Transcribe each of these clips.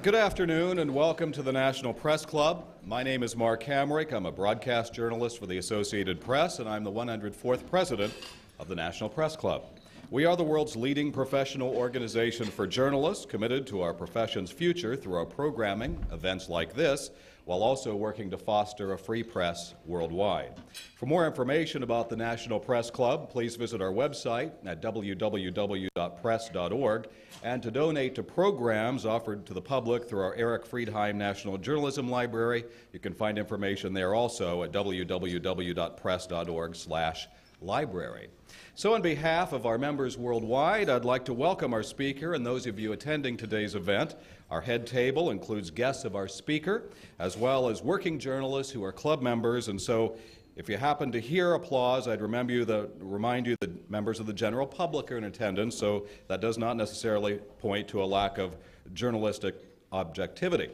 Good afternoon and welcome to the National Press Club. My name is Mark Hamrick. I'm a broadcast journalist for the Associated Press, and I'm the 104th president of the National Press Club. We are the world's leading professional organization for journalists, committed to our profession's future through our programming, events like this, while also working to foster a free press worldwide. For more information about the National Press Club, please visit our website at www.press.org, and to donate to programs offered to the public through our Eric Friedheim National Journalism Library, you can find information there also at www.press.org/library. So on behalf of our members worldwide, I'd like to welcome our speaker and those of you attending today's event. Our head table includes guests of our speaker, as well as working journalists who are club members, and so if you happen to hear applause, I'd remind you that members of the general public are in attendance, so that does not necessarily point to a lack of journalistic objectivity.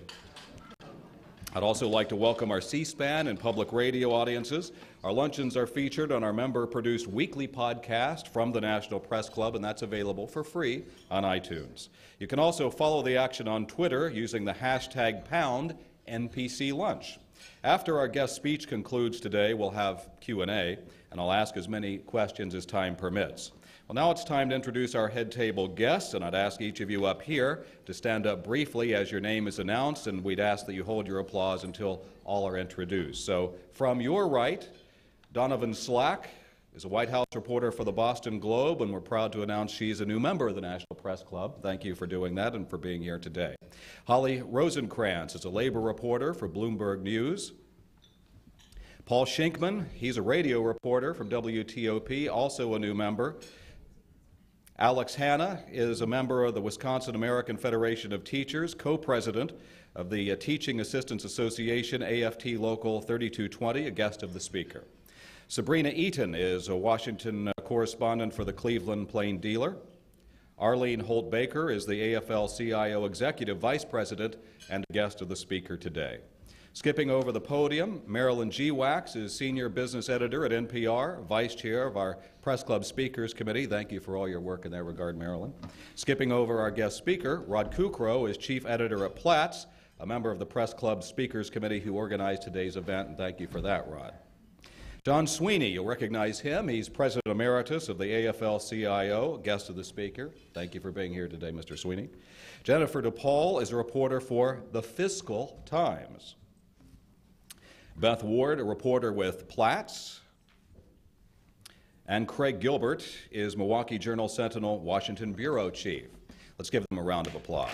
I'd also like to welcome our C-SPAN and public radio audiences. Our luncheons are featured on our member-produced weekly podcast from the National Press Club, and that's available for free on iTunes. You can also follow the action on Twitter using the hashtag #NPCLunch. After our guest speech concludes today, we'll have Q&A, and I'll ask as many questions as time permits. Well, now it's time to introduce our head table guests, and I'd ask each of you up here to stand up briefly as your name is announced, and we'd ask that you hold your applause until all are introduced. So from your right, Donovan Slack is a White House reporter for the Boston Globe, and we're proud to announce she's a new member of the National Press Club. Thank you for doing that and for being here today. Holly Rosenkrantz is a labor reporter for Bloomberg News. Paul Shinkman, he's a radio reporter from WTOP, also a new member. Alex Hanna is a member of the Wisconsin American Federation of Teachers, co-president of the Teaching Assistants Association, AFT Local 3220, a guest of the speaker. Sabrina Eaton is a Washington correspondent for the Cleveland Plain Dealer. Arlene Holt-Baker is the AFL-CIO executive vice president and a guest of the speaker today. Skipping over the podium, Marilyn G. Wax is senior business editor at NPR, vice chair of our Press Club Speakers Committee. Thank you for all your work in that regard, Marilyn. Skipping over our guest speaker, Rod Kukrow is chief editor at Platts, a member of the Press Club Speakers Committee who organized today's event, and thank you for that, Rod. John Sweeney, you'll recognize him. He's president emeritus of the AFL-CIO, guest of the speaker. Thank you for being here today, Mr. Sweeney. Jennifer DePaul is a reporter for The Fiscal Times. Beth Ward, a reporter with Platts. And Craig Gilbert is Milwaukee Journal-Sentinel Washington bureau chief. Let's give them a round of applause.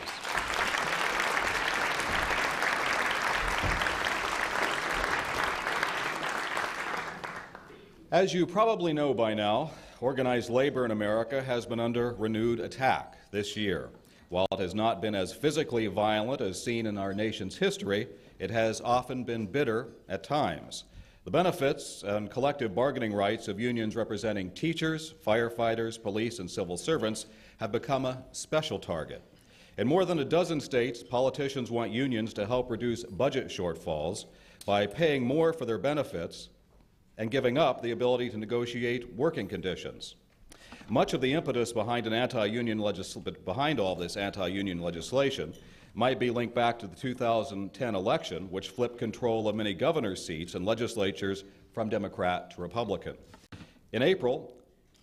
As you probably know by now, organized labor in America has been under renewed attack this year. While it has not been as physically violent as seen in our nation's history, it has often been bitter at times. The benefits and collective bargaining rights of unions representing teachers, firefighters, police, and civil servants have become a special target. In more than a dozen states, politicians want unions to help reduce budget shortfalls by paying more for their benefits and giving up the ability to negotiate working conditions. Much of the impetus behind behind all this anti-union legislation might be linked back to the 2010 election, which flipped control of many governor's seats and legislatures from Democrat to Republican. In April,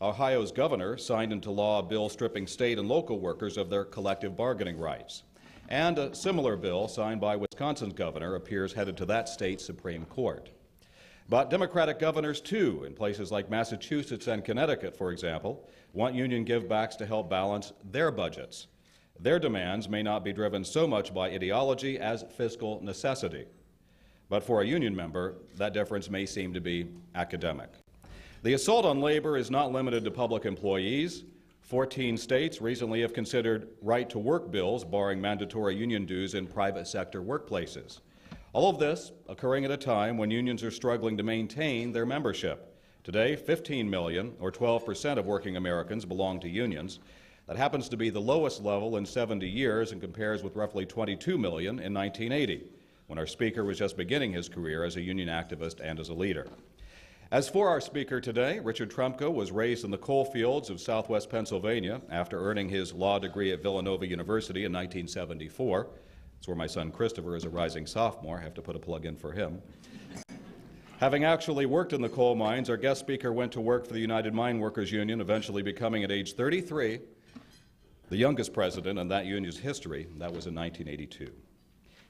Ohio's governor signed into law a bill stripping state and local workers of their collective bargaining rights. And a similar bill signed by Wisconsin's governor appears headed to that state's Supreme Court. But Democratic governors, too, in places like Massachusetts and Connecticut, for example, want union givebacks to help balance their budgets. Their demands may not be driven so much by ideology as fiscal necessity. But for a union member, that difference may seem to be academic. The assault on labor is not limited to public employees. 14 states recently have considered right-to-work bills barring mandatory union dues in private sector workplaces. All of this occurring at a time when unions are struggling to maintain their membership. Today, 15 million, or 12% of working Americans, belong to unions. That happens to be the lowest level in 70 years and compares with roughly 22 million in 1980, when our speaker was just beginning his career as a union activist and as a leader. As for our speaker today, Richard Trumka was raised in the coal fields of southwest Pennsylvania after earning his law degree at Villanova University in 1974. That's where my son Christopher is a rising sophomore. I have to put a plug in for him. Having actually worked in the coal mines, our guest speaker went to work for the United Mine Workers Union, eventually becoming at age 33 the youngest president in that union's history. That was in 1982.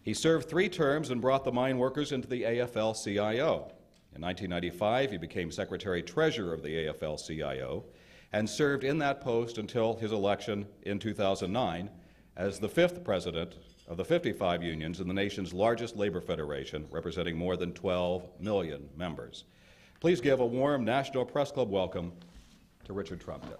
He served 3 terms and brought the mine workers into the AFL-CIO. In 1995, he became Secretary-Treasurer of the AFL-CIO and served in that post until his election in 2009 as the 5th president of the 55 unions in the nation's largest labor federation, representing more than 12 million members. Please give a warm National Press Club welcome to Richard Trumka.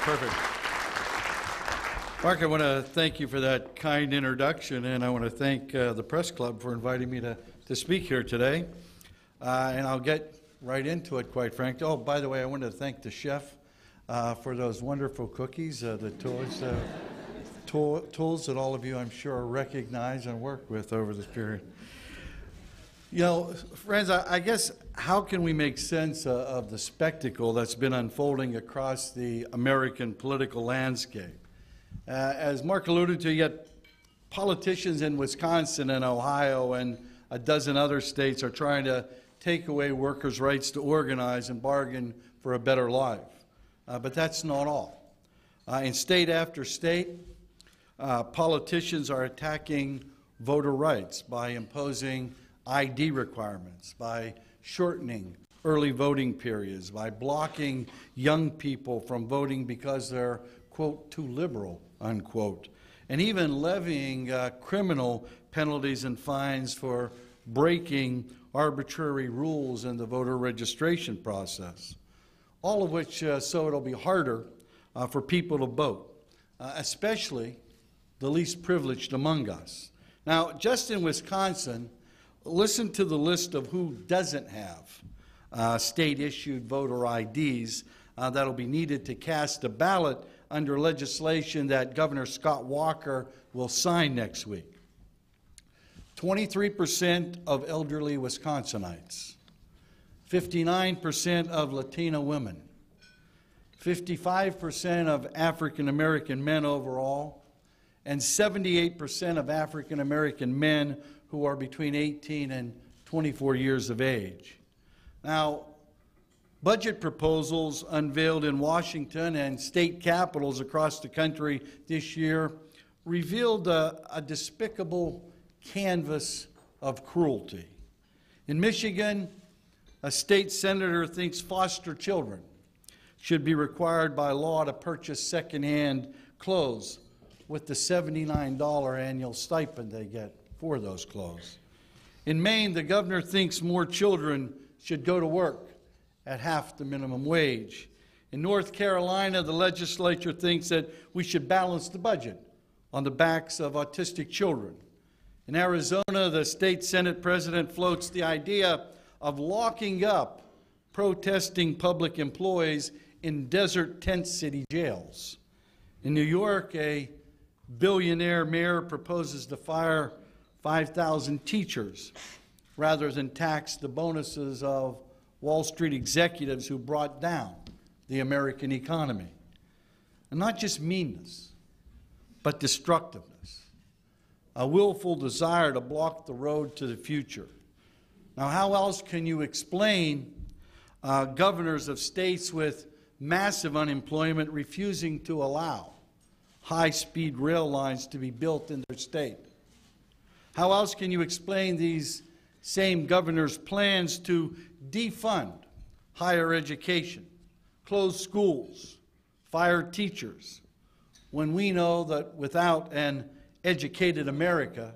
Perfect. Mark, I want to thank you for that kind introduction, and I want to thank the Press Club for inviting me to speak here today. And I'll get right into it, quite frankly. Oh, by the way, I want to thank the chef for those wonderful cookies, the tools that all of you, I'm sure, recognize and work with over this period. You know, friends, I guess how can we make sense of the spectacle that's been unfolding across the American political landscape? As Mark alluded to, yet politicians in Wisconsin and Ohio and a dozen other states are trying to take away workers' rights to organize and bargain for a better life. But that's not all. In state after state, politicians are attacking voter rights by imposing ID requirements, by shortening early voting periods, by blocking young people from voting because they're, quote, too liberal, unquote, and even levying criminal penalties and fines for breaking arbitrary rules in the voter registration process, all of which so it'll be harder for people to vote, especially the least privileged among us. Now, just in Wisconsin, listen to the list of who doesn't have state-issued voter IDs that'll be needed to cast a ballot under legislation that Governor Scott Walker will sign next week. 23% of elderly Wisconsinites, 59% of Latino women, 55% of African American men overall, and 78% of African American men who are between 18 and 24 years of age. Now, budget proposals unveiled in Washington and state capitals across the country this year revealed a despicable canvas of cruelty. In Michigan, a state senator thinks foster children should be required by law to purchase secondhand clothes with the $79 annual stipend they get for those clothes. In Maine, the governor thinks more children should go to work at half the minimum wage. In North Carolina, the legislature thinks that we should balance the budget on the backs of autistic children. In Arizona, the state Senate president floats the idea of locking up protesting public employees in desert tent city jails. In New York, a billionaire mayor proposes to fire 5,000 teachers rather than tax the bonuses of Wall Street executives who brought down the American economy. And not just meanness, but destructiveness, a willful desire to block the road to the future. Now, how else can you explain governors of states with massive unemployment refusing to allow high-speed rail lines to be built in their state? How else can you explain these same governors' plans to defund higher education, close schools, fire teachers, when we know that without an educated America,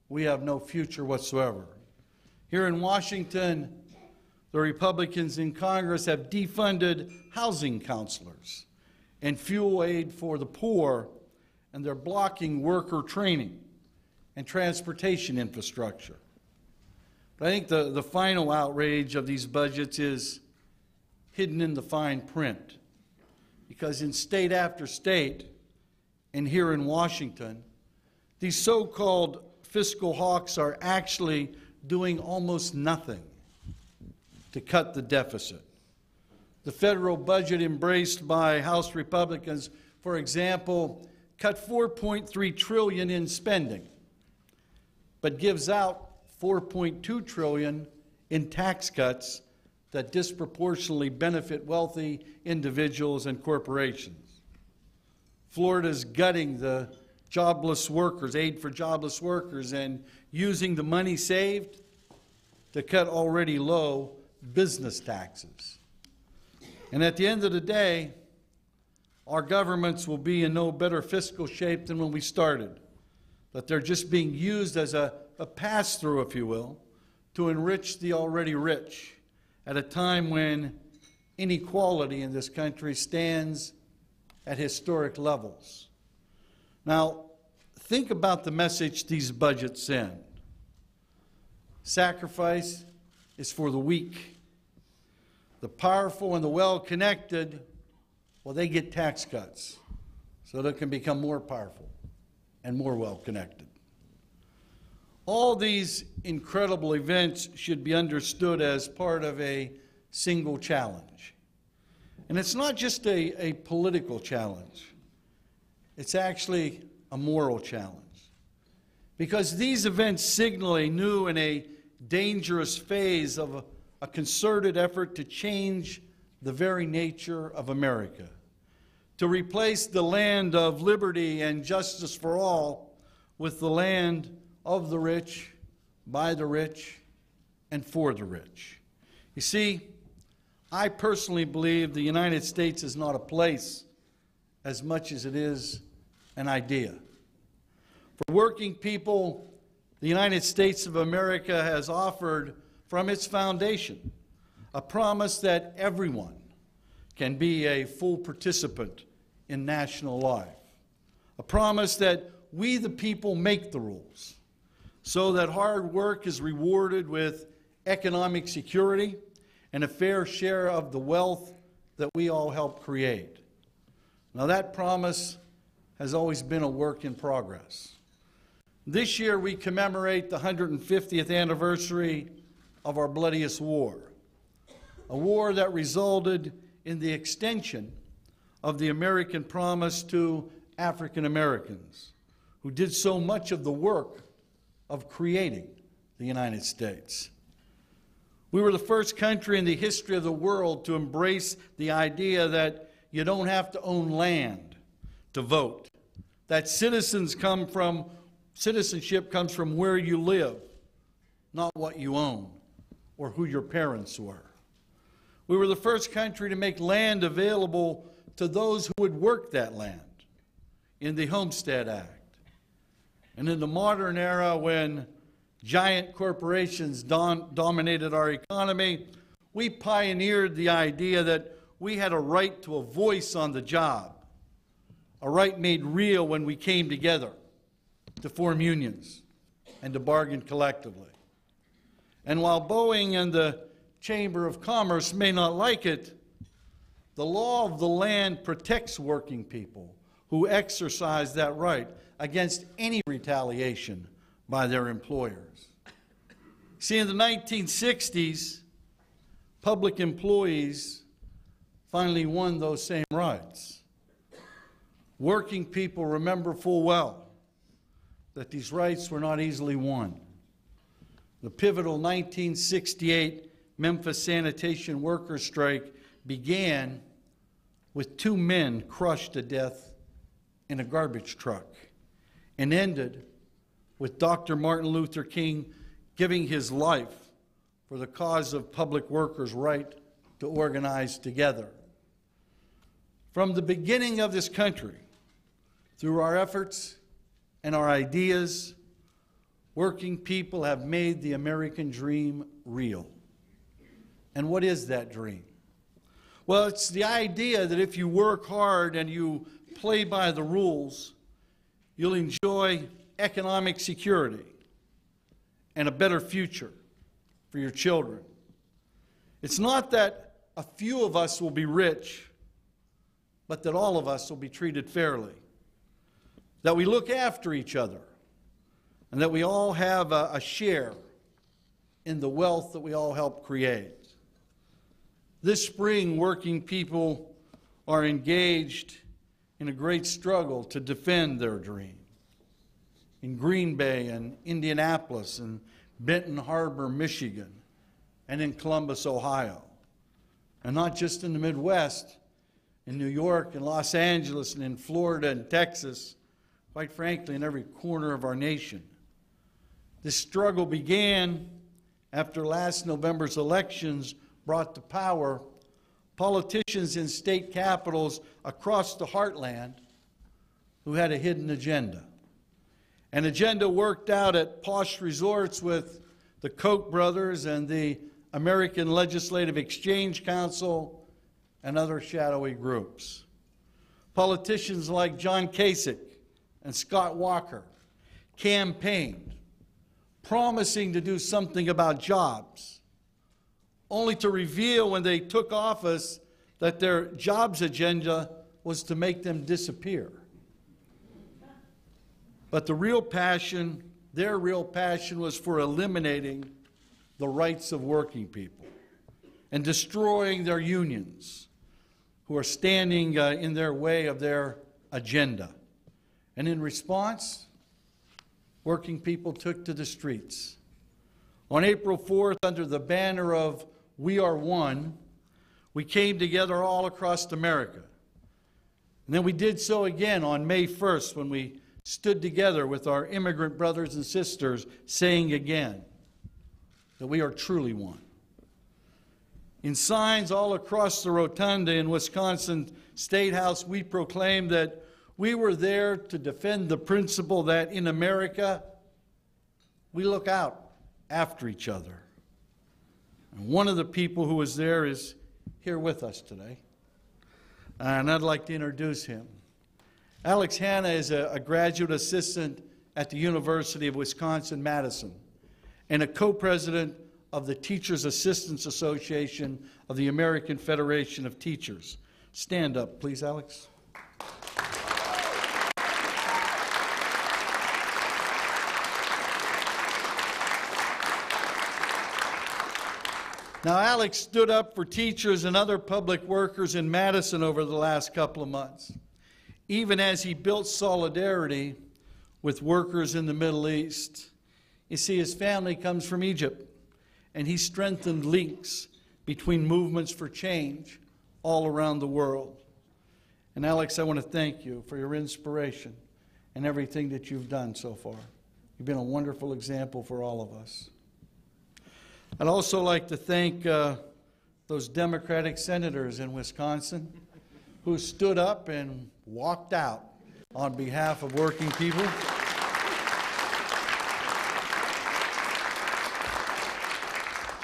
we have no future whatsoever? Here in Washington, the Republicans in Congress have defunded housing counselors and fuel aid for the poor, and they're blocking worker training and transportation infrastructure. But I think the final outrage of these budgets is hidden in the fine print, because in state after state, and here in Washington, these so-called fiscal hawks are actually doing almost nothing to cut the deficit. The federal budget embraced by House Republicans, for example, cut $4.3 trillion in spending, but gives out $4.2 trillion in tax cuts that disproportionately benefit wealthy individuals and corporations. Florida's gutting the jobless workers, aid for jobless workers, and using the money saved to cut already low business taxes. And at the end of the day, our governments will be in no better fiscal shape than when we started. But they're just being used as a pass-through, if you will, to enrich the already rich at a time when inequality in this country stands at historic levels. Now, think about the message these budgets send. Sacrifice is for the weak. The powerful and the well-connected, well, they get tax cuts so they can become more powerful and more well-connected. All these incredible events should be understood as part of a single challenge. And it's not just a political challenge. It's actually a moral challenge. Because these events signal a new and a dangerous phase of a concerted effort to change the very nature of America, to replace the land of liberty and justice for all with the land of the rich, by the rich, and for the rich. You see, I personally believe the United States is not a place as much as it is an idea. For working people, the United States of America has offered from its foundation a promise that everyone can be a full participant in national life. A promise that we the people make the rules so that hard work is rewarded with economic security and a fair share of the wealth that we all help create. Now that promise has always been a work in progress. This year we commemorate the 150th anniversary of our bloodiest war, a war that resulted in the extension of the American promise to African Americans, who did so much of the work of creating the United States. We were the first country in the history of the world to embrace the idea that you don't have to own land to vote, that citizenship comes from where you live, not what you own or who your parents were. We were the first country to make land available to those who would work that land in the Homestead Act. And in the modern era, when giant corporations dominated our economy, we pioneered the idea that we had a right to a voice on the job, a right made real when we came together to form unions and to bargain collectively. And while Boeing and the Chamber of Commerce may not like it, the law of the land protects working people who exercise that right against any retaliation by their employers. See, in the 1960s, public employees finally won those same rights. Working people remember full well that these rights were not easily won. The pivotal 1968 Memphis sanitation workers' strike began with 2 men crushed to death in a garbage truck and ended with Dr. Martin Luther King giving his life for the cause of public workers' right to organize together. From the beginning of this country, through our efforts and our ideas, working people have made the American dream real. And what is that dream? Well, it's the idea that if you work hard and you play by the rules, you'll enjoy economic security and a better future for your children. It's not that a few of us will be rich, but that all of us will be treated fairly, that we look after each other, and that we all have a share in the wealth that we all help create. This spring, working people are engaged in a great struggle to defend their dream. In Green Bay and Indianapolis and Benton Harbor, Michigan, and in Columbus, Ohio. And not just in the Midwest, in New York and Los Angeles and in Florida and Texas, quite frankly, in every corner of our nation. This struggle began after last November's elections brought to power politicians in state capitals across the heartland who had a hidden agenda. An agenda worked out at posh resorts with the Koch brothers and the American Legislative Exchange Council and other shadowy groups. Politicians like John Kasich and Scott Walker campaigned, promising to do something about jobs, only to reveal when they took office that their jobs agenda was to make them disappear. But their real passion was for eliminating the rights of working people and destroying their unions who are standing in their way of their agenda. And in response, working people took to the streets. On April 4th, under the banner of We Are One, we came together all across America. And then we did so again on May 1st when we stood together with our immigrant brothers and sisters, saying again that we are truly one. In signs all across the rotunda in Wisconsin State House, we proclaimed that we were there to defend the principle that in America, we look out after each other. And one of the people who was there is here with us today, and I'd like to introduce him. Alex Hanna is a graduate assistant at the University of Wisconsin-Madison and a co-president of the Teachers Assistance Association of the American Federation of Teachers. Stand up, please, Alex. Now, Alex stood up for teachers and other public workers in Madison over the last couple of months, even as he built solidarity with workers in the Middle East. You see, his family comes from Egypt, and he strengthened links between movements for change all around the world. And Alex, I want to thank you for your inspiration and everything that you've done so far. You've been a wonderful example for all of us. I'd also like to thank those Democratic senators in Wisconsin who stood up and walked out on behalf of working people.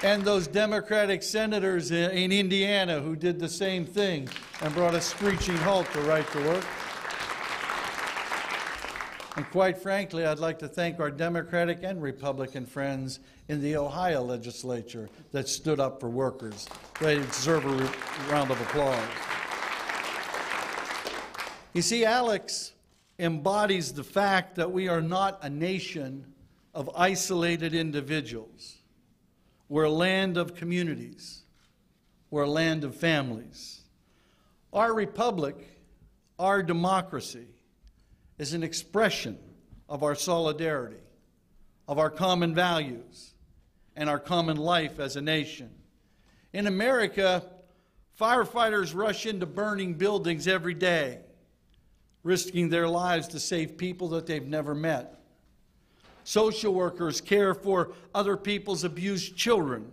And those Democratic senators in Indiana who did the same thing and brought a screeching halt to right to work. And quite frankly, I'd like to thank our Democratic and Republican friends in the Ohio legislature that stood up for workers. They deserve a round of applause. You see, Alex embodies the fact that we are not a nation of isolated individuals. We're a land of communities. We're a land of families. Our republic, our democracy, is an expression of our solidarity, of our common values, and our common life as a nation. In America, firefighters rush into burning buildings every day, risking their lives to save people that they've never met. Social workers care for other people's abused children,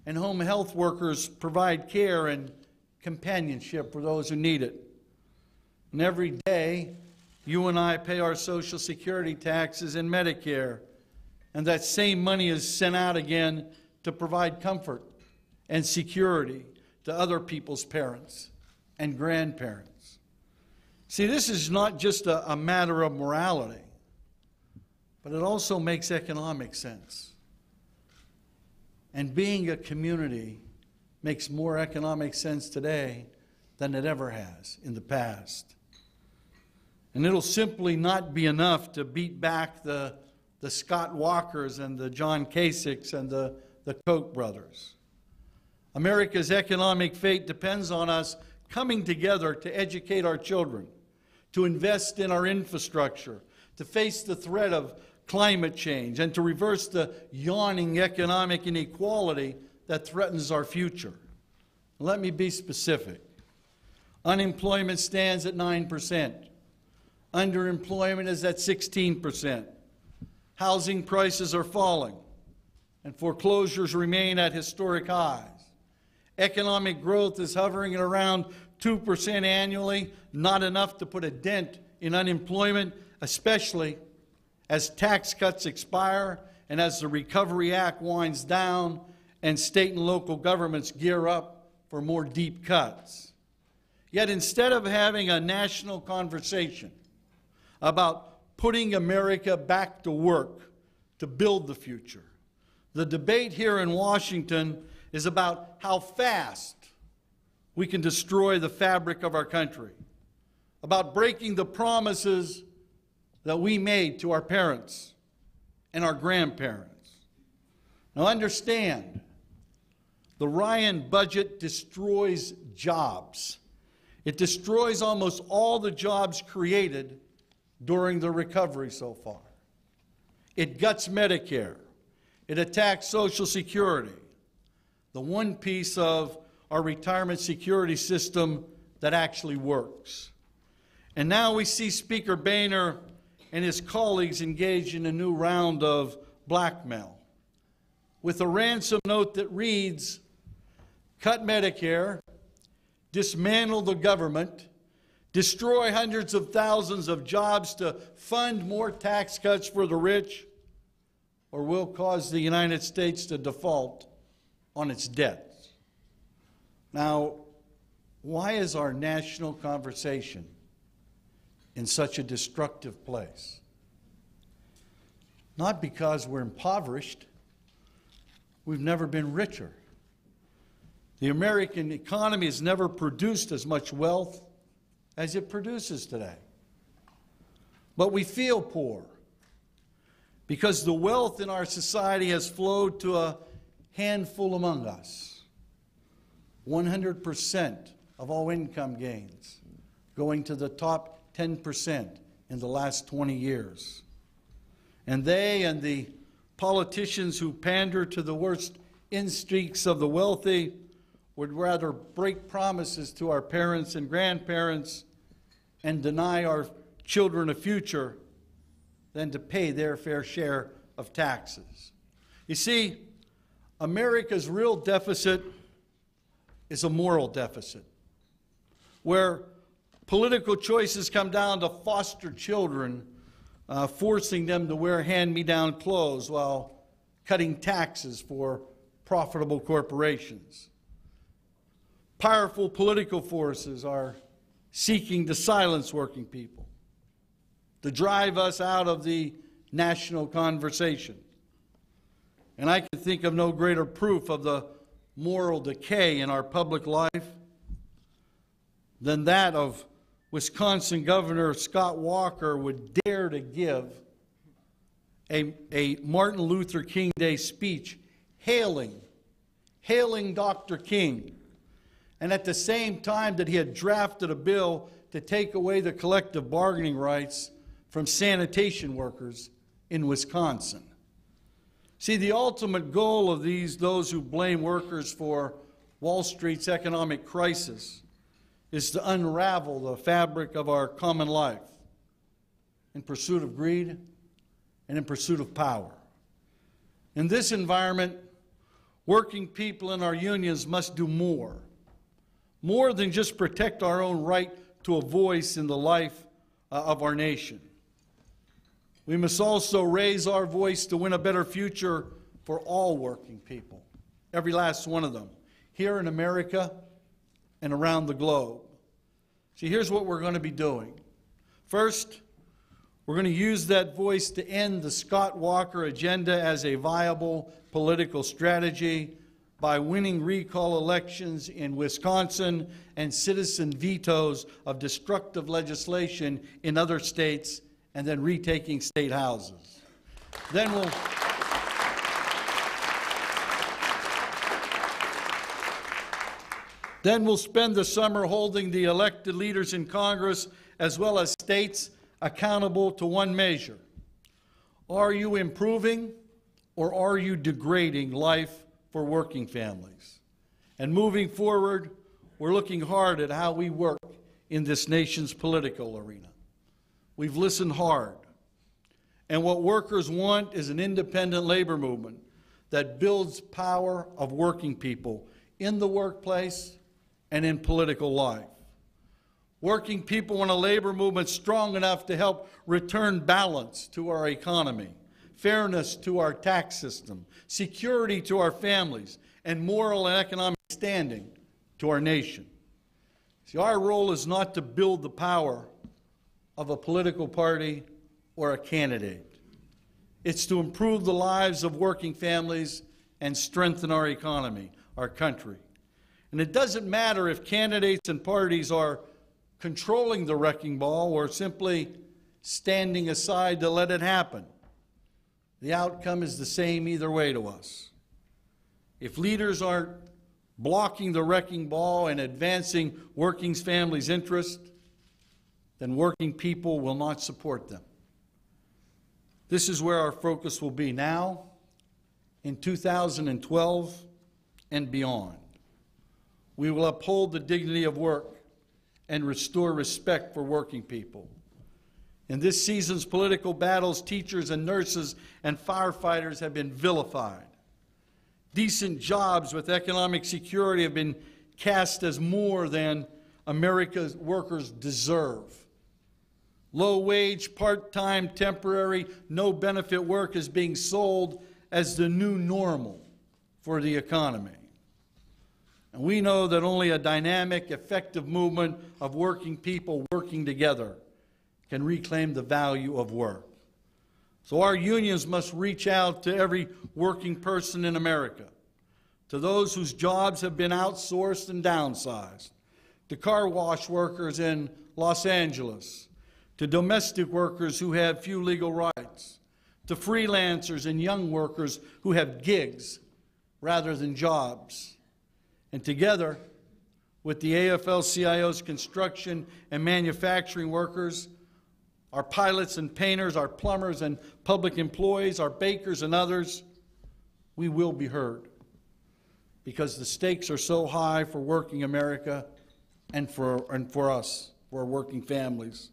and home health workers provide care and companionship for those who need it. And every day, you and I pay our Social Security taxes and Medicare, and that same money is sent out again to provide comfort and security to other people's parents and grandparents. See, this is not just a matter of morality, but it also makes economic sense. And being a community makes more economic sense today than it ever has in the past. And it'll simply not be enough to beat back the Scott Walkers and the John Kasichs and the Koch brothers. America's economic fate depends on us coming together to educate our children, to invest in our infrastructure, to face the threat of climate change, and to reverse the yawning economic inequality that threatens our future. Let me be specific. Unemployment stands at 9%. Underemployment is at 16%. Housing prices are falling, and foreclosures remain at historic highs. Economic growth is hovering at around 2% annually, not enough to put a dent in unemployment, especially as tax cuts expire and as the Recovery Act winds down and state and local governments gear up for more deep cuts. Yet instead of having a national conversation about putting America back to work to build the future, the debate here in Washington is about how fast we can destroy the fabric of our country, about breaking the promises that we made to our parents and our grandparents. Now understand, the Ryan budget destroys jobs. It destroys almost all the jobs created during the recovery so far. It guts Medicare. It attacks Social Security, the one piece of our retirement security system that actually works. And now we see Speaker Boehner and his colleagues engaged in a new round of blackmail with a ransom note that reads, cut Medicare, dismantle the government, destroy hundreds of thousands of jobs to fund more tax cuts for the rich, or will cause the United States to default on its debts. Now, why is our national conversation in such a destructive place? Not because we're impoverished. We've never been richer. The American economy has never produced as much wealth as it produces today. But we feel poor because the wealth in our society has flowed to a handful among us. 100% of all income gains going to the top 10% in the last 20 years. And they and the politicians who pander to the worst instincts of the wealthy would rather break promises to our parents and grandparents and deny our children a future than to pay their fair share of taxes. You see, America's real deficit is a moral deficit, where political choices come down to foster children, forcing them to wear hand-me-down clothes while cutting taxes for profitable corporations. Powerful political forces are seeking to silence working people, to drive us out of the national conversation. And I can think of no greater proof of the moral decay in our public life than that of Wisconsin Governor Scott Walker would dare to give a Martin Luther King Day speech hailing Dr. King, and at the same time that he had drafted a bill to take away the collective bargaining rights from sanitation workers in Wisconsin. See, the ultimate goal of those who blame workers for Wall Street's economic crisis is to unravel the fabric of our common life in pursuit of greed and in pursuit of power. In this environment, working people in our unions must do more than just protect our own right to a voice in the life of our nation. We must also raise our voice to win a better future for all working people, every last one of them, here in America and around the globe. See, here's what we're going to be doing. First, we're going to use that voice to end the Scott Walker agenda as a viable political strategy by winning recall elections in Wisconsin and citizen vetoes of destructive legislation in other states, and then retaking state houses. Then Then we'll spend the summer holding the elected leaders in Congress as well as states accountable to one measure. Are you improving or are you degrading life for working families? And moving forward, we're looking hard at how we work in this nation's political arena. We've listened hard. And what workers want is an independent labor movement that builds power of working people in the workplace and in political life. Working people want a labor movement strong enough to help return balance to our economy, fairness to our tax system, security to our families, and moral and economic standing to our nation. See, our role is not to build the power of a political party or a candidate. It's to improve the lives of working families and strengthen our economy, our country. And it doesn't matter if candidates and parties are controlling the wrecking ball or simply standing aside to let it happen. The outcome is the same either way to us. If leaders aren't blocking the wrecking ball and advancing working families' interest, then working people will not support them. This is where our focus will be now, in 2012, and beyond. We will uphold the dignity of work and restore respect for working people. In this season's political battles, teachers and nurses and firefighters have been vilified. Decent jobs with economic security have been cast as more than America's workers deserve. Low-wage, part-time, temporary, no-benefit work is being sold as the new normal for the economy. And we know that only a dynamic, effective movement of working people working together can reclaim the value of work. So our unions must reach out to every working person in America, to those whose jobs have been outsourced and downsized, to car wash workers in Los Angeles, to domestic workers who have few legal rights, to freelancers and young workers who have gigs rather than jobs. And together with the AFL-CIO's construction and manufacturing workers, our pilots and painters, our plumbers and public employees, our bakers and others, we will be heard. Because the stakes are so high for working America and for us, for our working families.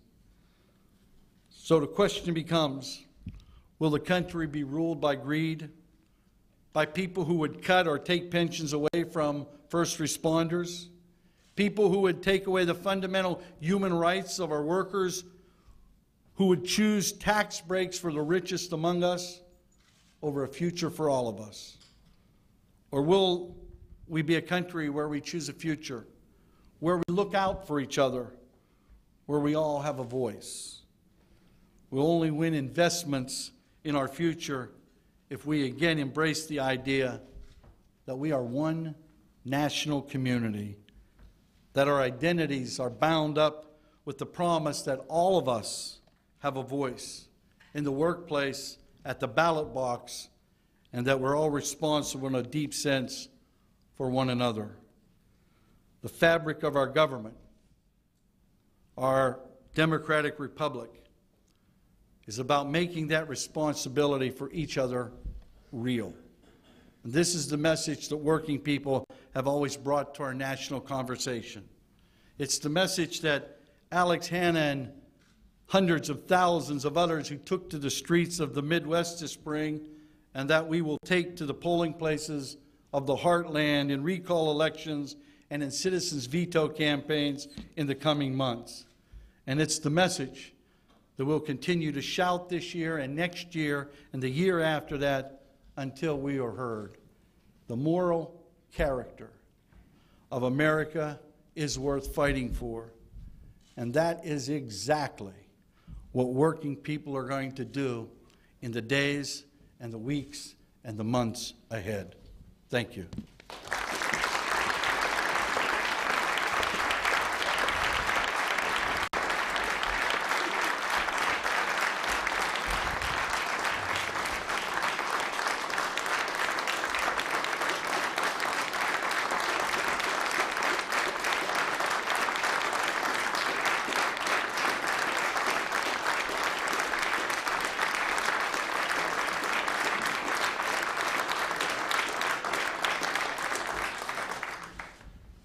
So the question becomes, will the country be ruled by greed, by people who would cut or take pensions away from first responders, people who would take away the fundamental human rights of our workers, who would choose tax breaks for the richest among us over a future for all of us? Or will we be a country where we choose a future, where we look out for each other, where we all have a voice? We'll only win investments in our future if we again embrace the idea that we are one national community, that our identities are bound up with the promise that all of us have a voice in the workplace, at the ballot box, and that we're all responsible in a deep sense for one another. The fabric of our government, our democratic republic, is about making that responsibility for each other real. And this is the message that working people have always brought to our national conversation. It's the message that Alex Hanna and hundreds of thousands of others who took to the streets of the Midwest this spring, and that we will take to the polling places of the heartland in recall elections and in citizens' veto campaigns in the coming months. And it's the message that we'll continue to shout this year and next year and the year after that until we are heard. The moral character of America is worth fighting for. And that is exactly what working people are going to do in the days and the weeks and the months ahead. Thank you.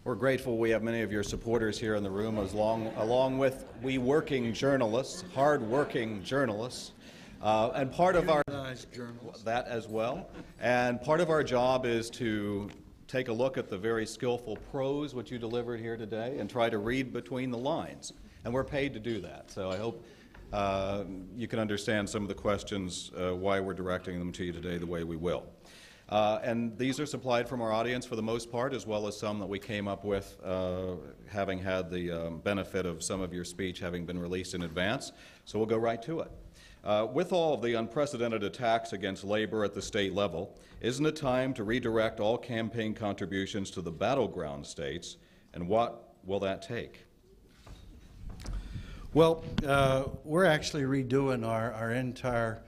We're grateful we have many of your supporters here in the room, along with we working journalists, hard-working journalists. And part of our that as well. And part of our job is to take a look at the very skillful prose which you delivered here today and try to read between the lines. And we're paid to do that. So I hope you can understand some of the questions, why we're directing them to you today the way we will. And these are supplied from our audience for the most part, as well as some that we came up with, having had the benefit of some of your speech having been released in advance. So we'll go right to it. With all of the unprecedented attacks against labor at the state level, isn't it time to redirect all campaign contributions to the battleground states, and what will that take? Well, we're actually redoing our entire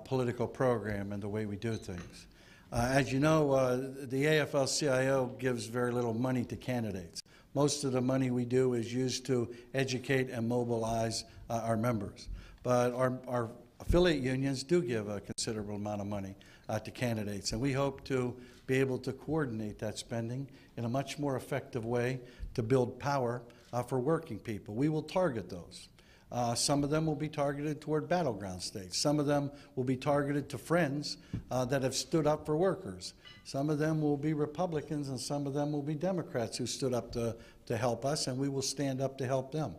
political program and the way we do things. As you know, the AFL-CIO gives very little money to candidates. Most of the money we do is used to educate and mobilize our members. But our affiliate unions do give a considerable amount of money to candidates, and we hope to be able to coordinate that spending in a much more effective way to build power for working people. We will target those. Some of them will be targeted toward battleground states. Some of them will be targeted to friends that have stood up for workers. Some of them will be Republicans, and some of them will be Democrats who stood up to help us, and we will stand up to help them.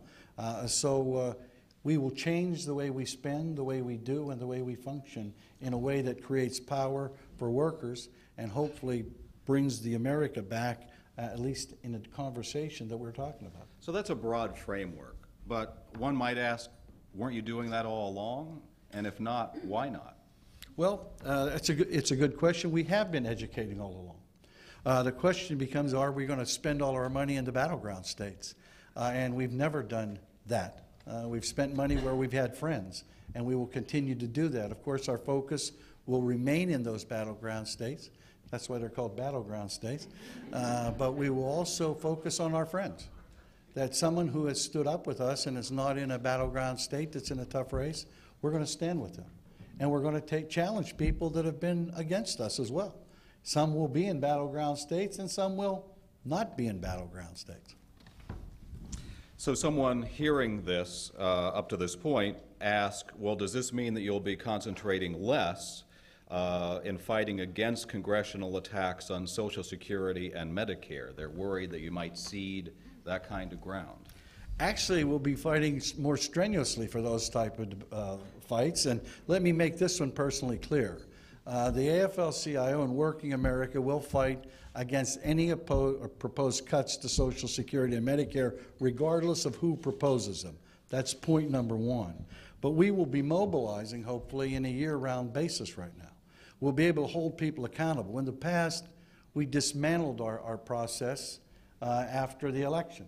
We will change the way we spend, the way we do, and the way we function in a way that creates power for workers and hopefully brings the America back, at least in a conversation that we're talking about. So that's a broad framework, but one might ask, weren't you doing that all along? And if not, why not? Well, it's a good question. We have been educating all along. The question becomes, are we going to spend all our money in the battleground states? And we've never done that. We've spent money where we've had friends, and we will continue to do that. Of course, our focus will remain in those battleground states. That's why they're called battleground states. But we will also focus on our friends. That someone who has stood up with us and is not in a battleground state that's in a tough race, we're going to stand with them. And we're going to challenge people that have been against us as well. Some will be in battleground states, and some will not be in battleground states. So someone hearing this up to this point asks, well, does this mean that you'll be concentrating less in fighting against congressional attacks on Social Security and Medicare? They're worried that you might cede that kind of ground. Actually, we'll be fighting more strenuously for those type of fights, and let me make this one personally clear. The AFL-CIO and Working America will fight against any proposed cuts to Social Security and Medicare, regardless of who proposes them. That's point number one. But we will be mobilizing, hopefully, in a year-round basis right now. We'll be able to hold people accountable. In the past, we dismantled our process after the election,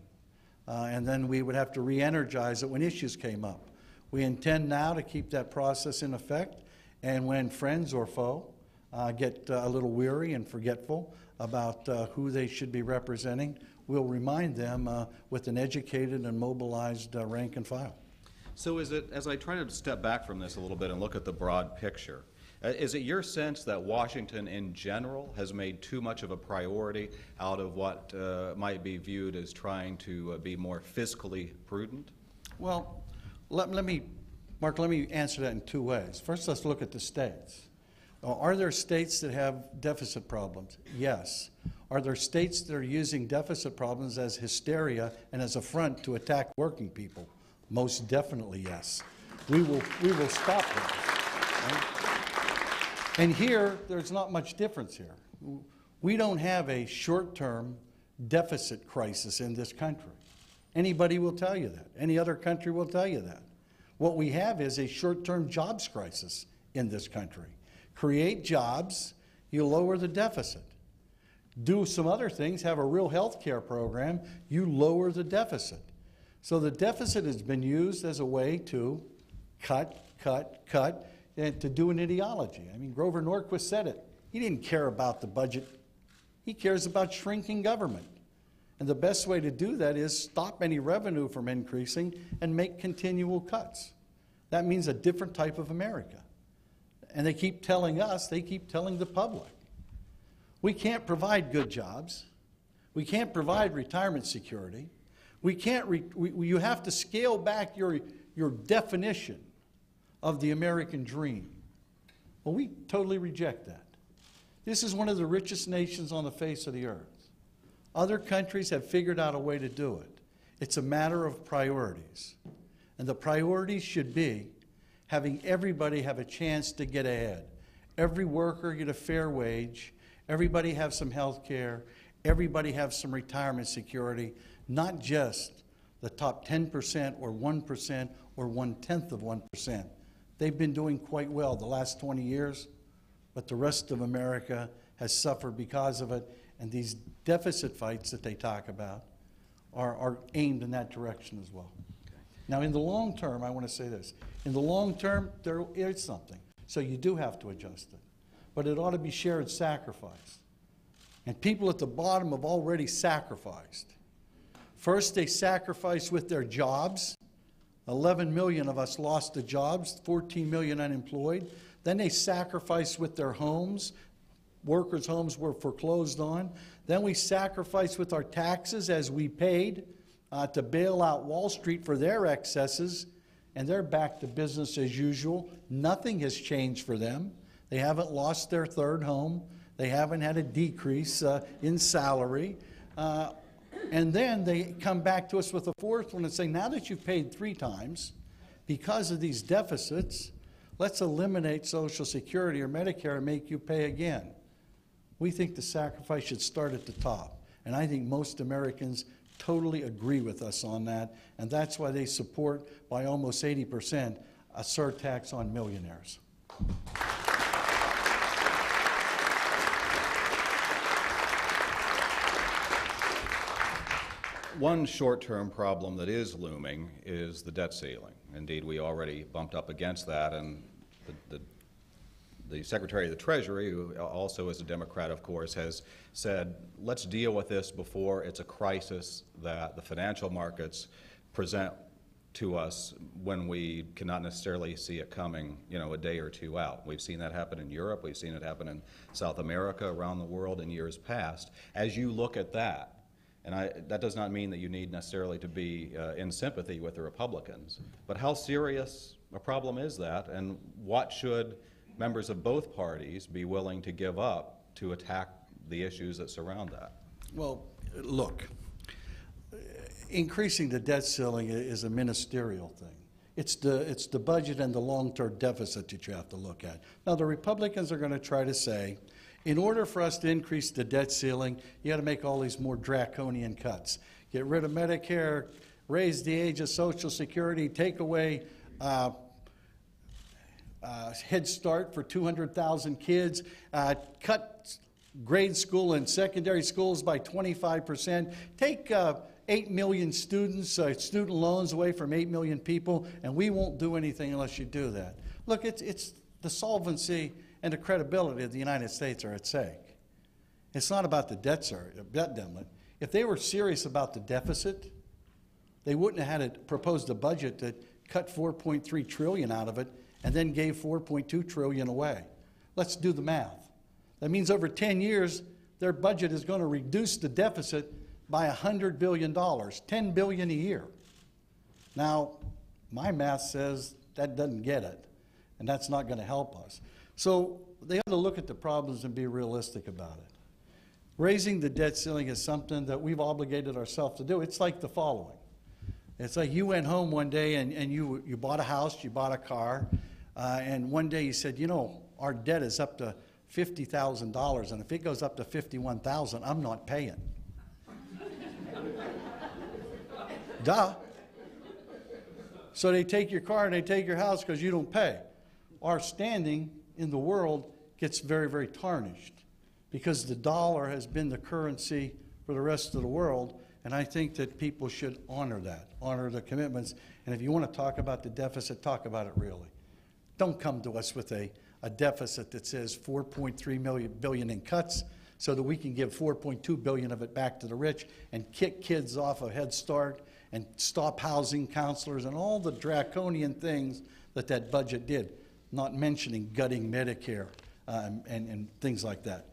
and then we would have to re-energize it when issues came up. We intend now to keep that process in effect, and when friends or foe get a little weary and forgetful about who they should be representing, we'll remind them with an educated and mobilized rank and file. So is it, as I try to step back from this a little bit and look at the broad picture, is it your sense that Washington in general has made too much of a priority out of what might be viewed as trying to be more fiscally prudent? Well, Mark, let me answer that in two ways. First, let's look at the states. Are there states that have deficit problems? Yes. Are there states that are using deficit problems as hysteria and as a front to attack working people? Most definitely yes. We will stop that. Right? And here, there's not much difference here. We don't have a short-term deficit crisis in this country. Anybody will tell you that. Any other country will tell you that. What we have is a short-term jobs crisis in this country. Create jobs, you lower the deficit. Do some other things, have a real health care program, you lower the deficit. So the deficit has been used as a way to cut, and to do an ideology. I mean, Grover Norquist said it. He didn't care about the budget. He cares about shrinking government. And the best way to do that is stop any revenue from increasing and make continual cuts. That means a different type of America. And they keep telling us, they keep telling the public. We can't provide good jobs. We can't provide retirement security. We can't. You have to scale back your definition of the American dream. Well, we totally reject that. This is one of the richest nations on the face of the earth. Other countries have figured out a way to do it. It's a matter of priorities. And the priorities should be having everybody have a chance to get ahead. Every worker get a fair wage. Everybody have some health care. Everybody have some retirement security, not just the top 10% or 1% or 1/10 of 1%. They've been doing quite well the last 20 years, but the rest of America has suffered because of it, and these deficit fights that they talk about are aimed in that direction as well. Now, in the long term, I want to say this. In the long term, there is something. So you do have to adjust it. But it ought to be shared sacrifice. And people at the bottom have already sacrificed. First, they sacrificed with their jobs. 11 million of us lost the jobs, 14 million unemployed. Then they sacrificed with their homes. Workers' homes were foreclosed on. Then we sacrificed with our taxes as we paid to bail out Wall Street for their excesses, and they're back to business as usual. Nothing has changed for them. They haven't lost their third home. They haven't had a decrease in salary. And then they come back to us with a fourth one and say, now that you've paid 3 times, because of these deficits, let's eliminate Social Security or Medicare and make you pay again. We think the sacrifice should start at the top. And I think most Americans totally agree with us on that. And that's why they support, by almost 80%, a surtax on millionaires. One short-term problem that is looming is the debt ceiling. Indeed, we already bumped up against that, and the Secretary of the Treasury, who also is a Democrat, of course, has said, let's deal with this before it's a crisis that the financial markets present to us when we cannot necessarily see it coming, a day or two out. We've seen that happen in Europe. We've seen it happen in South America, around the world in years past. As you look at that, and that does not mean that you need necessarily to be in sympathy with the Republicans, but how serious a problem is that, and what should members of both parties be willing to give up to attack the issues that surround that? Well, look, increasing the debt ceiling is a ministerial thing. It's the budget and the long-term deficit that you have to look at. Now, the Republicans are going to try to say, in order for us to increase the debt ceiling, you got to make all these more draconian cuts. Get rid of Medicare, raise the age of Social Security, take away Head Start for 200,000 kids, cut grade school and secondary schools by 25%, take 8 million students, student loans away from 8 million people, and we won't do anything unless you do that. Look, it's the solvency and the credibility of the United States are at stake. It's not about the debt limit. If they were serious about the deficit, they wouldn't have had to propose a budget that cut $4.3 trillion out of it and then gave $4.2 trillion away. Let's do the math. That means over 10 years, their budget is going to reduce the deficit by $100 billion, $10 billion a year. Now, my math says that doesn't get it, and that's not going to help us. So they have to look at the problems and be realistic about it. Raising the debt ceiling is something that we've obligated ourselves to do. It's like the following. It's like you went home one day and you bought a house, you bought a car, and one day you said, our debt is up to $50,000, and if it goes up to $51,000, I'm not paying. Duh. So they take your car and they take your house because you don't pay. Our standing in the world gets very, very tarnished because the dollar has been the currency for the rest of the world, and I think that people should honor that, honor the commitments. And if you want to talk about the deficit, talk about it really. Don't come to us with a deficit that says $4.3 billion in cuts so that we can give $4.2 billion of it back to the rich and kick kids off of Head Start and stop housing counselors and all the draconian things that budget did, not mentioning gutting Medicare and things like that.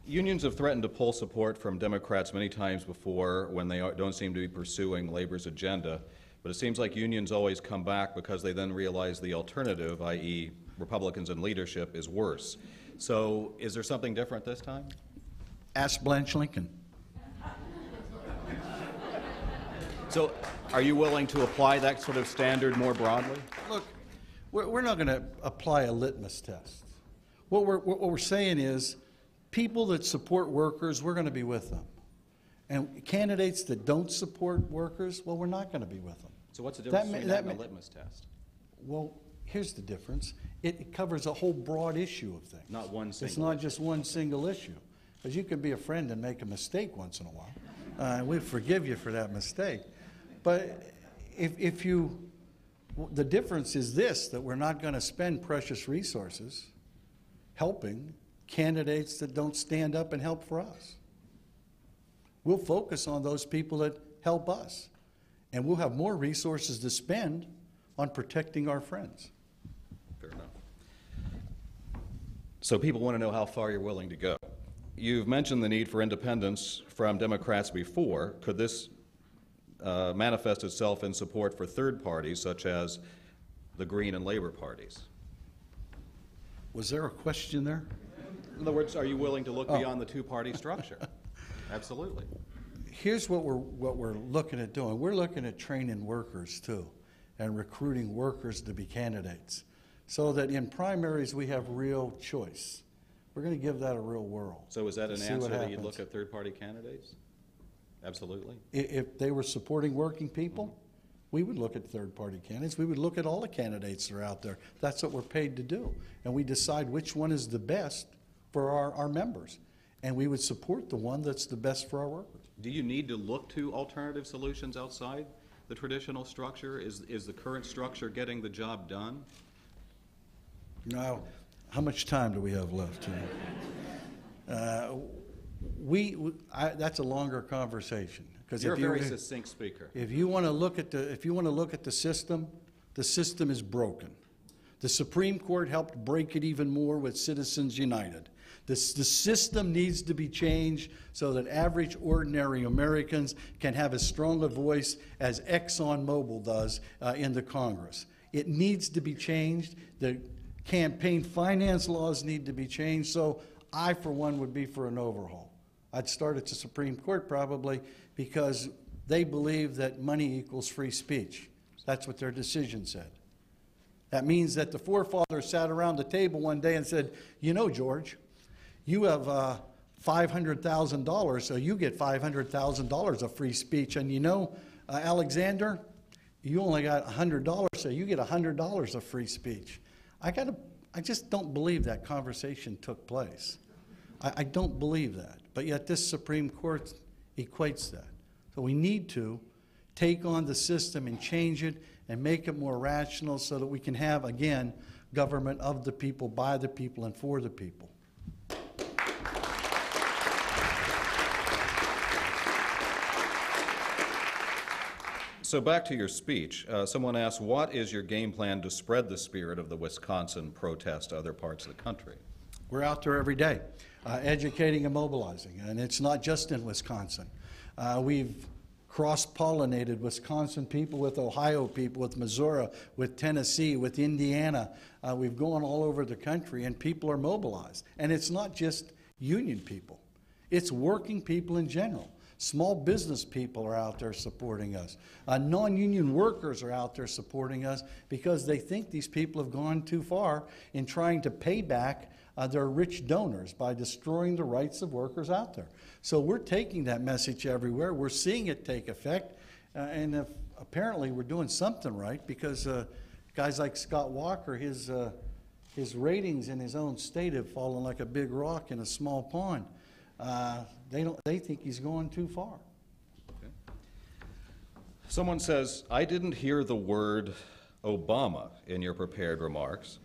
Unions have threatened to pull support from Democrats many times before when they don't seem to be pursuing labor's agenda, but it seems like unions always come back because they then realize the alternative, i.e. Republicans in leadership, is worse. So is there something different this time? Ask Blanche Lincoln. So are you willing to apply that sort of standard more broadly? Look, we're not going to apply a litmus test. What we're saying is people that support workers, we're going to be with them. And candidates that don't support workers, well, we're not going to be with them. So what's the difference between that and a litmus test? Well, here's the difference. It covers a whole broad issue of things. Not one single It's not issue. just one single issue. Because you can be a friend and make a mistake once in a while. And we forgive you for that mistake. But the difference is this, that we're not going to spend precious resources helping candidates that don't stand up and help for us. We'll focus on those people that help us. And we'll have more resources to spend on protecting our friends. Fair enough. So people want to know how far you're willing to go. You've mentioned the need for independence from Democrats before. Could this manifest itself in support for third parties, such as the Green and Labor parties? Was there a question there? In other words, are you willing to look beyond the two-party structure? Absolutely. Here's what we're looking at doing. We're looking at training workers, too, and recruiting workers to be candidates, so that in primaries we have real choice. We're going to give that a real whirl. So is that an see answer what that you'd happens. look at third-party candidates? Absolutely. If they were supporting working people, we would look at third-party candidates. We would look at all the candidates that are out there. That's what we're paid to do. And we decide which one is the best for our members. And we would support the one that's the best for our workers. Do you need to look to alternative solutions outside the traditional structure? Is the current structure getting the job done? Now, how much time do we have left? That's a longer conversation. You're a very succinct speaker. If you want to look at the system is broken. The Supreme Court helped break it even more with Citizens United. The system needs to be changed so that average, ordinary Americans can have as strong a voice as ExxonMobil does in the Congress. It needs to be changed. The campaign finance laws need to be changed. So I, for one, would be for an overhaul. I'd start at the Supreme Court probably because they believe that money equals free speech. That's what their decision said. That means that the forefathers sat around the table one day and said, you know, George, you have $500,000, so you get $500,000 of free speech. And you know, Alexander, you only got $100, so you get $100 of free speech. I just don't believe that conversation took place. I don't believe that. But yet this Supreme Court equates that. So we need to take on the system and change it and make it more rational so that we can have, again, government of the people, by the people, and for the people. So back to your speech. Someone asked, what is your game plan to spread the spirit of the Wisconsin protest to other parts of the country? We're out there every day, educating and mobilizing, and it's not just in Wisconsin. We've cross-pollinated Wisconsin people with Ohio people, with Missouri, with Tennessee, with Indiana. We've gone all over the country, and people are mobilized. And it's not just union people. It's working people in general. Small business people are out there supporting us. Non-union workers are out there supporting us because they think these people have gone too far in trying to pay back their rich donors by destroying the rights of workers out there. So we're taking that message everywhere. We're seeing it take effect. And apparently we're doing something right because guys like Scott Walker, his ratings in his own state have fallen like a big rock in a small pond. They think he's going too far. Okay. Someone says, I didn't hear the word Obama in your prepared remarks.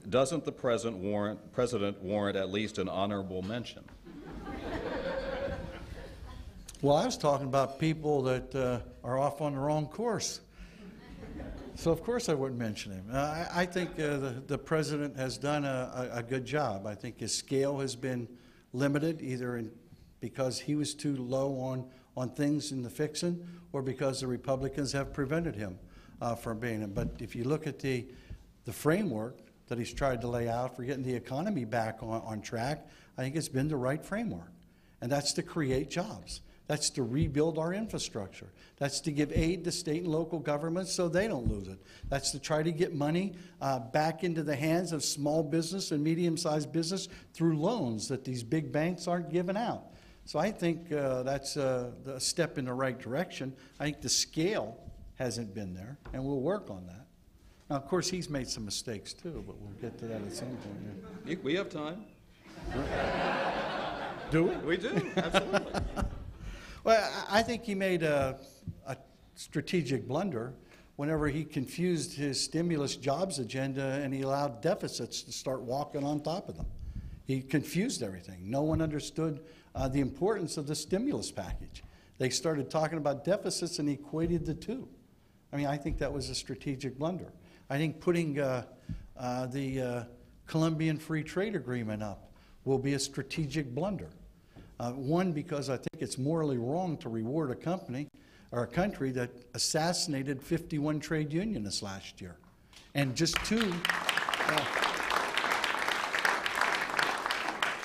Doesn't the president warrant at least an honorable mention? Well, I was talking about people that are off on the wrong course. So of course I wouldn't mention him. I think the president has done a good job. I think his scale has been limited, either because he was too low on things in the fixing, or because the Republicans have prevented him from being him. But if you look at the framework that he's tried to lay out for getting the economy back on track, I think it's been the right framework. And that's to create jobs. That's to rebuild our infrastructure. That's to give aid to state and local governments so they don't lose it. That's to try to get money back into the hands of small business and medium-sized business through loans that these big banks aren't giving out. So I think that's a step in the right direction. I think the scale hasn't been there, and we'll work on that. Now, of course, he's made some mistakes too, but we'll get to that at some point. Yeah. We have time. Do we? We do, absolutely. Well, I think he made a strategic blunder whenever he confused his stimulus jobs agenda and he allowed deficits to start walking on top of them. He confused everything. No one understood the importance of the stimulus package. They started talking about deficits and equated the two. I mean, I think that was a strategic blunder. I think putting the Colombian Free Trade Agreement up will be a strategic blunder. One, because I think it's morally wrong to reward a company or a country that assassinated 51 trade unionists last year. And just two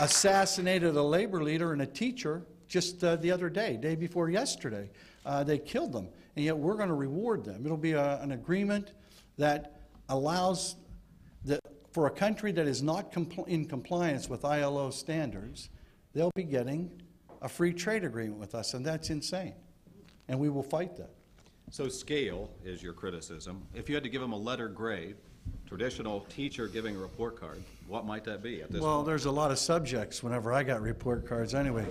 assassinated a labor leader and a teacher just the other day before yesterday. They killed them, and yet we're going to reward them. It'll be an agreement that allows for a country that is not in compliance with ILO standards, they'll be getting a free trade agreement with us, and that's insane. And we will fight that. So scale is your criticism. If you had to give them a letter grade, traditional teacher giving a report card, what might that be at this point? There's a lot of subjects whenever I got report cards anyway.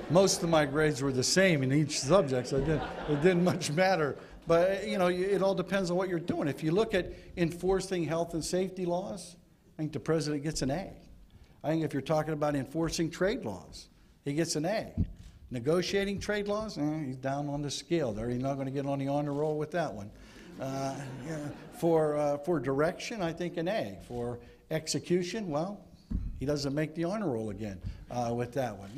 Most of my grades were the same in each subject, so it didn't much matter. But, you know, it all depends on what you're doing. If you look at enforcing health and safety laws, I think the president gets an A. I think if you're talking about enforcing trade laws, he gets an A. Negotiating trade laws, he's down on the scale there. He's not going to get on the honor roll with that one. For direction, I think an A. For execution, well, he doesn't make the honor roll again with that one.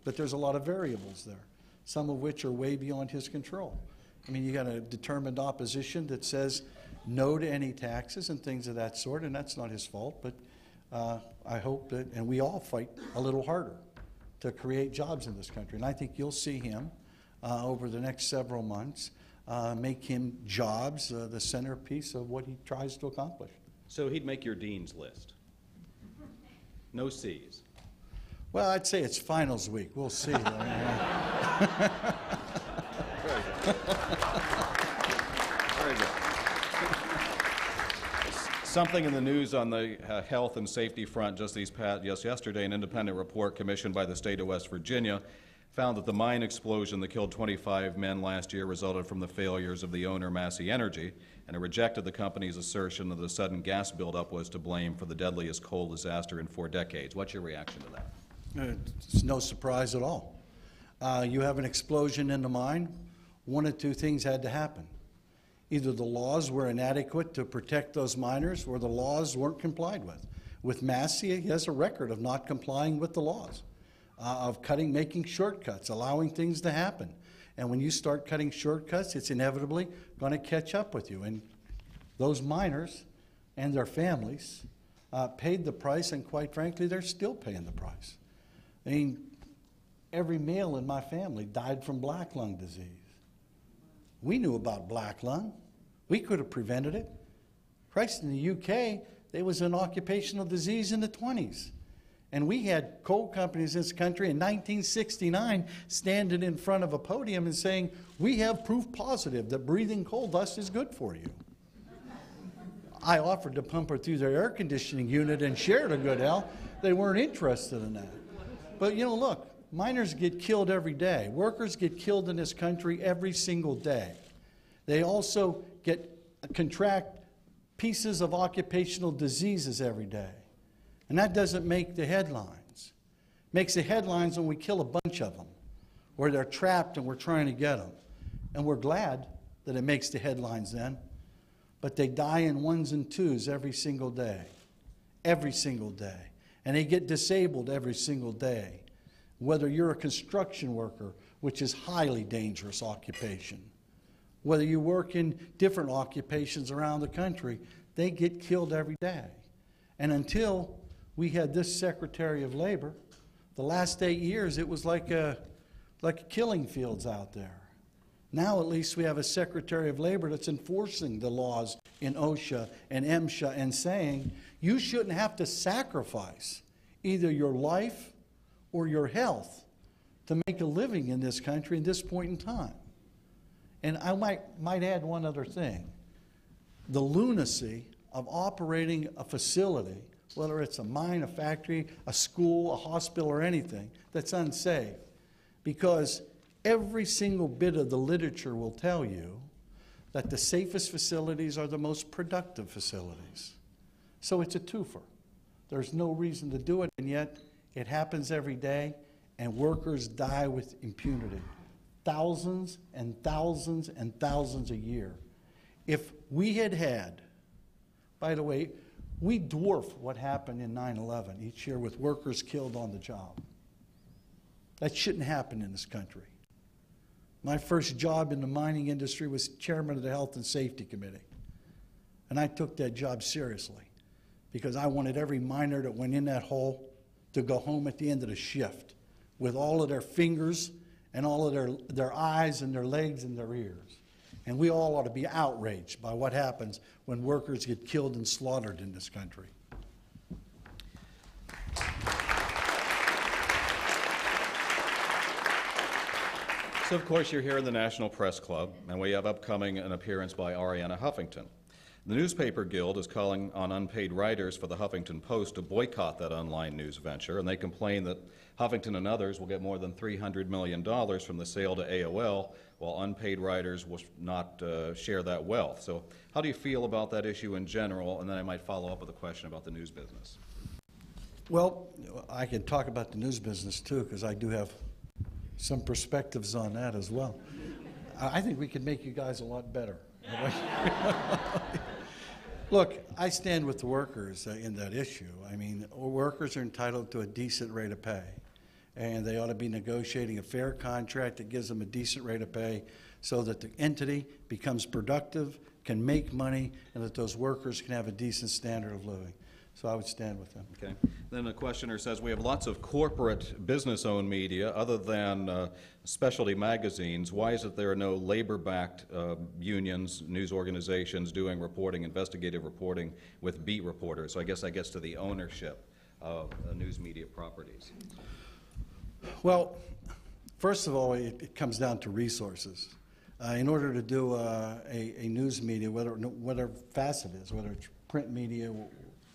But there's a lot of variables there, some of which are way beyond his control. I mean, you got a determined opposition that says no to any taxes and things of that sort, and that's not his fault. But I hope that, and we all fight a little harder to create jobs in this country. And I think you'll see him over the next several months make him jobs the centerpiece of what he tries to accomplish. So he'd make your dean's list. No C's. Well, I'd say it's finals week. We'll see. Very good. Very good. Something in the news on the health and safety front just yesterday, an independent report commissioned by the state of West Virginia found that the mine explosion that killed 25 men last year resulted from the failures of the owner, Massey Energy, and it rejected the company's assertion that the sudden gas buildup was to blame for the deadliest coal disaster in 4 decades. What's your reaction to that? It's no surprise at all. You have an explosion in the mine, one of two things had to happen. Either the laws were inadequate to protect those miners, or the laws weren't complied with. With Massey, he has a record of not complying with the laws, of making shortcuts, allowing things to happen. And when you start cutting shortcuts, it's inevitably going to catch up with you. And those miners and their families paid the price, and quite frankly, they're still paying the price. I mean, every male in my family died from black lung disease. We knew about black lung. We could have prevented it. Christ, in the UK, there was an occupational disease in the 20s. And we had coal companies in this country in 1969 standing in front of a podium and saying, we have proof positive that breathing coal dust is good for you. I offered to pump her through their air conditioning unit and share the good hell. They weren't interested in that. But, you know, look, miners get killed every day. Workers get killed in this country every single day. They also contract pieces of occupational diseases every day. And that doesn't make the headlines. It makes the headlines when we kill a bunch of them, or they're trapped and we're trying to get them. And we're glad that it makes the headlines then. but they die in ones and twos every single day. Every single day. And they get disabled every single day. Whether you're a construction worker, which is highly dangerous occupation, whether you work in different occupations around the country, they get killed every day. And until we had this Secretary of Labor, the last 8 years, it was like killing fields out there. Now at least we have a Secretary of Labor that's enforcing the laws in OSHA and MSHA and saying you shouldn't have to sacrifice either your life or your health to make a living in this country at this point in time. And I might add one other thing. The lunacy of operating a facility, whether it's a mine, a factory, a school, a hospital, or anything, that's unsafe. Because every single bit of the literature will tell you that the safest facilities are the most productive facilities. So it's a twofer. There's no reason to do it, and yet it happens every day, and workers die with impunity. Thousands and thousands and thousands a year. If we had, by the way, we dwarf what happened in 9/11 each year with workers killed on the job. That shouldn't happen in this country. My first job in the mining industry was chairman of the Health and Safety Committee. And I took that job seriously because I wanted every miner that went in that hole to go home at the end of the shift with all of their fingers and all of their eyes and their legs and their ears. And we all ought to be outraged by what happens when workers get killed and slaughtered in this country. So, of course, you're here in the National Press Club, and we have upcoming an appearance by Arianna Huffington. The Newspaper Guild is calling on unpaid writers for the Huffington Post to boycott that online news venture, and they complain that Huffington and others will get more than $300 million from the sale to AOL, while unpaid writers will not share that wealth. So how do you feel about that issue in general? And then I might follow up with a question about the news business. Well, I can talk about the news business too, because I do have some perspectives on that as well. I think we could make you guys a lot better. Look, I stand with the workers in that issue. I mean, workers are entitled to a decent rate of pay, and they ought to be negotiating a fair contract that gives them a decent rate of pay so that the entity becomes productive, can make money, and that those workers can have a decent standard of living. So I would stand with them. Okay. Then the questioner says, we have lots of corporate business-owned media other than specialty magazines. Why is it there are no labor-backed unions, news organizations doing reporting, investigative reporting with beat reporters? So I guess that gets to the ownership of news media properties. Well, first of all, it comes down to resources. In order to do a news media, whatever facet it is, whether it's print media,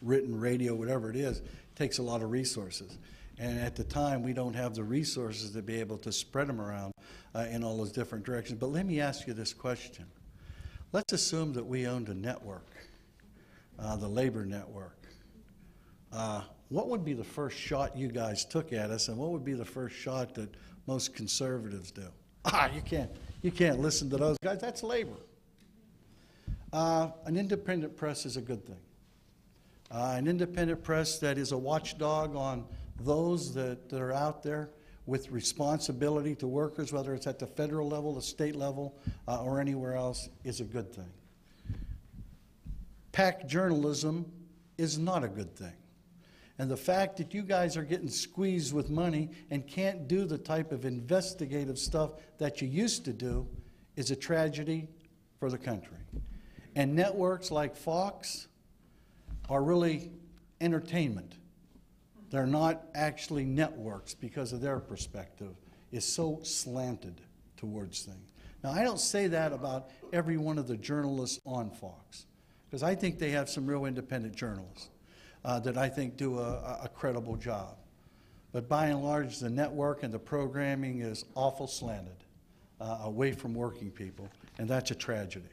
written radio, whatever it is, takes a lot of resources. And at the time, we don't have the resources to be able to spread them around in all those different directions. But let me ask you this question. Let's assume that we owned a network, the labor network. What would be the first shot you guys took at us, and what would be the first shot that most conservatives do? You can't listen to those guys. That's labor. An independent press is a good thing. An independent press that is a watchdog on those that are out there with responsibility to workers, whether it's at the federal level, the state level, or anywhere else, is a good thing. PAC journalism is not a good thing. And the fact that you guys are getting squeezed with money and can't do the type of investigative stuff that you used to do is a tragedy for the country. And networks like Fox are really entertainment. They're not actually networks because of their perspective is so slanted towards things. Now, I don't say that about every one of the journalists on Fox, because I think they have some real independent journalists that I think do a credible job. But by and large, the network and the programming is awful slanted away from working people, and that's a tragedy.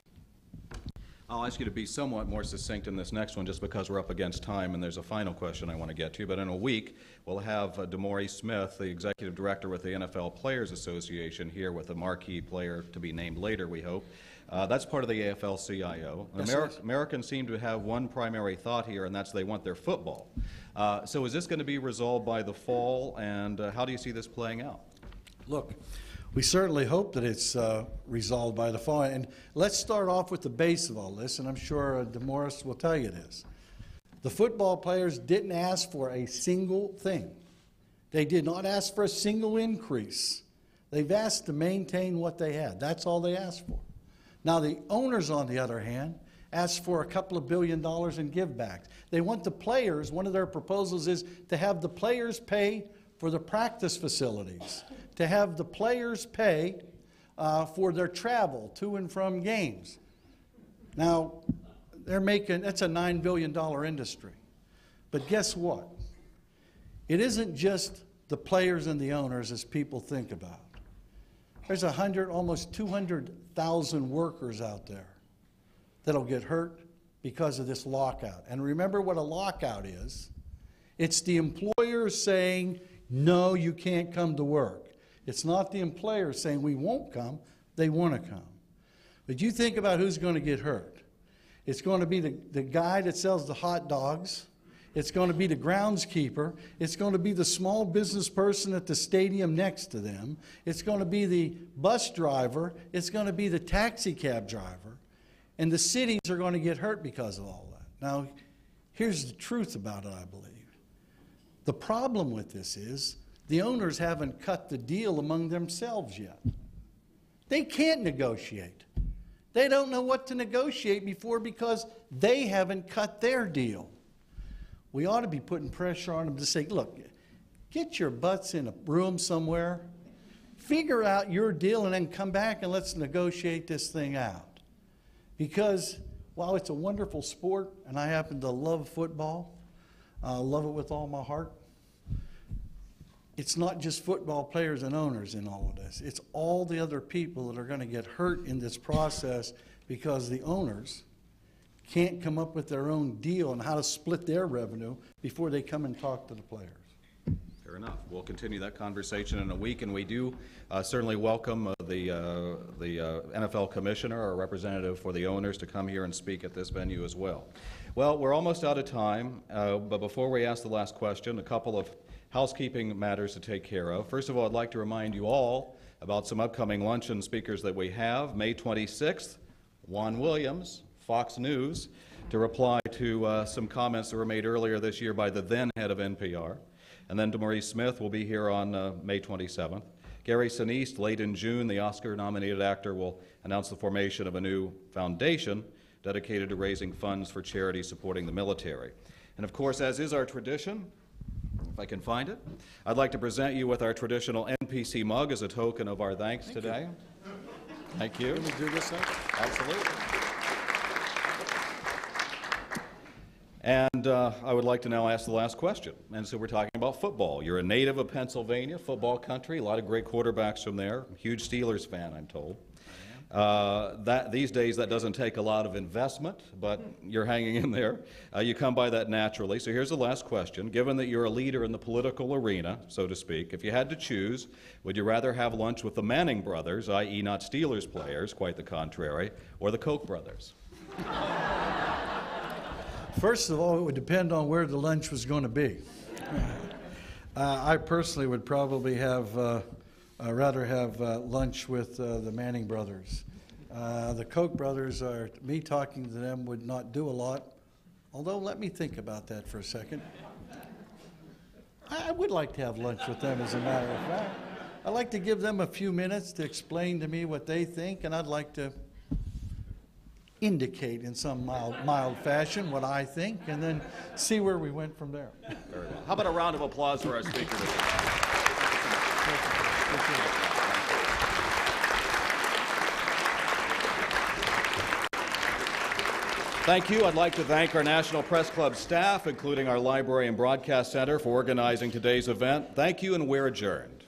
I'll ask you to be somewhat more succinct in this next one just because we're up against time and there's a final question I want to get to. But in a week, we'll have DeMaury Smith, the executive director with the NFL Players Association, here with a marquee player to be named later, we hope, That's part of the AFL-CIO. Americans seem to have one primary thought here, and that's they want their football. So is this going to be resolved by the fall, and how do you see this playing out? Look, we certainly hope that it's resolved by the fall. And let's start off with the base of all this, and I'm sure DeMorris will tell you this. The football players didn't ask for a single thing. They did not ask for a single increase. They've asked to maintain what they had. That's all they asked for. Now, the owners, on the other hand, asked for a couple of $2 billion in givebacks. They want the players, one of their proposals is to have the players pay for the practice facilities, to have the players pay for their travel to and from games. Now, that's a $9 billion industry. But guess what? It isn't just the players and the owners as people think about. There's almost 200,000 workers out there that'll get hurt because of this lockout. And remember what a lockout is. It's the employer saying, no, you can't come to work. It's not the employer saying we won't come, they want to come. But you think about who's going to get hurt. It's going to be the guy that sells the hot dogs. It's going to be the groundskeeper. It's going to be the small business person at the stadium next to them. It's going to be the bus driver. It's going to be the taxi cab driver. And the cities are going to get hurt because of all that. Now, here's the truth about it, I believe. The problem with this is the owners haven't cut the deal among themselves yet. They can't negotiate. They don't know what to negotiate before because they haven't cut their deal. We ought to be putting pressure on them to say, look, get your butts in a room somewhere, figure out your deal, and then come back and let's negotiate this thing out. Because while it's a wonderful sport, and I happen to love football, love it with all my heart, it's not just football players and owners in all of this. It's all the other people that are going to get hurt in this process because the owners can't come up with their own deal on how to split their revenue before they come and talk to the players. Fair enough. We'll continue that conversation in a week, and we do certainly welcome the NFL commissioner or representative for the owners to come here and speak at this venue as well. Well, we're almost out of time, but before we ask the last question, a couple of housekeeping matters to take care of. First of all, I'd like to remind you all about some upcoming luncheon speakers that we have. May 26th, Juan Williams, Fox News, to reply to some comments that were made earlier this year by the then head of NPR. And then DeMaurice Smith will be here on May 27th. Gary Sinise, late in June, the Oscar-nominated actor, will announce the formation of a new foundation dedicated to raising funds for charities supporting the military. And of course, as is our tradition, if I can find it, I'd like to present you with our traditional NPC mug as a token of our thanks today. Thank you. Can we do this now? Absolutely. And I would like to now ask the last question. And so we're talking about football. You're a native of Pennsylvania, football country, a lot of great quarterbacks from there. Huge Steelers fan, I'm told. These days that doesn't take a lot of investment, but you're hanging in there. You come by that naturally. So here's the last question. Given that you're a leader in the political arena, so to speak, if you had to choose, would you rather have lunch with the Manning brothers, i.e. not Steelers players, quite the contrary, or the Koch brothers? First of all, it would depend on where the lunch was going to be. I personally would probably rather have lunch with the Manning brothers. The Koch brothers, me talking to them would not do a lot, although let me think about that for a second. I would like to have lunch with them, as a matter of fact. I'd like to give them a few minutes to explain to me what they think, and I'd like to indicate in some mild fashion what I think, and then see where we went from there. Very well. How about a round of applause for our speaker today? Thank you. I'd like to thank our National Press Club staff, including our Library and Broadcast Center, for organizing today's event. Thank you, and we're adjourned.